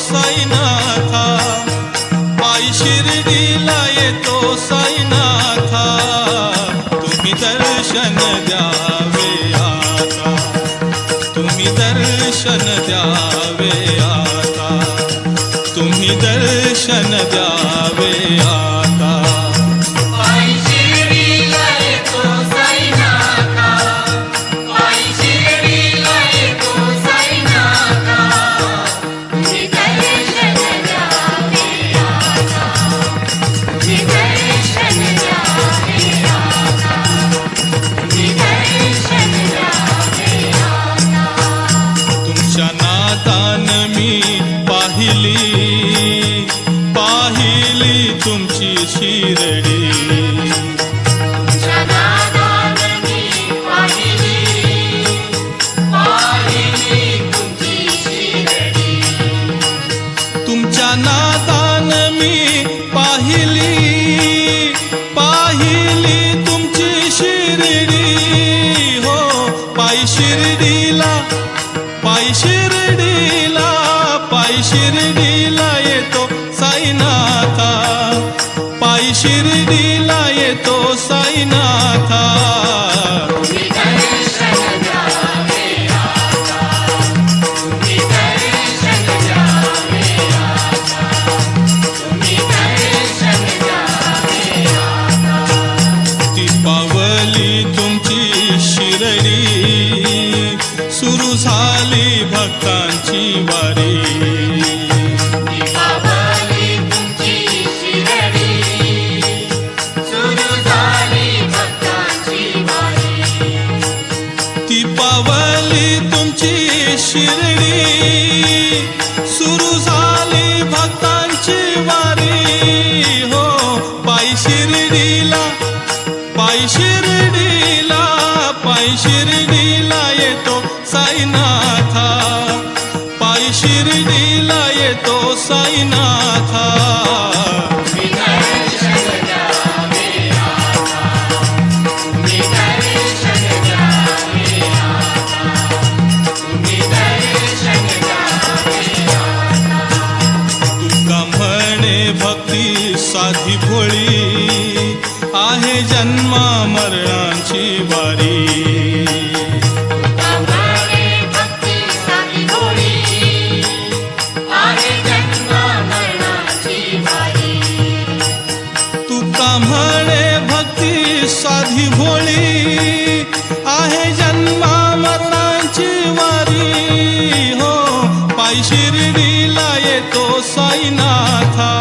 साईनाथा, पायी शिर्डीला येतो साईनाथा, तुम्ही दर्शन द्यावे आता, तुम्ही दर्शन द्यावे आता, तुम्ही दर्शन द्यावे आता। तुमच्या नादान मी पाहिली, पाहिली तुमची शिर्डी, तुमच्या नादान मी पाहिली, पाहिली तुमची शिर्डी, हो पायी शिर्डीला, पायी शिर्डीला, पायी शिर्डीला येतो साईनाथा, पायी शिर्डीला येतो साईनाथा। ती पावली तुमची शिर्डी, सुरू झाली भक्तांची वारी, ती पावली तुमची शिर्डी, सुरू झाली भक्तांची वारी, हो पायी शिर्डीला, पायी शिर्डीला, पायी शिर्डीला येतो साईनाथा, पायी शिर्डीला येतो साईनाथा। तुका म्हणे भक्ती साधी भोळी, आहे जन्मा मरणाची वारी, तुका म्हणे भक्ती साधी भोळी, आहे जन्मा मरणाची वारी, हो पायी शिर्डीला येतो साईनाथा,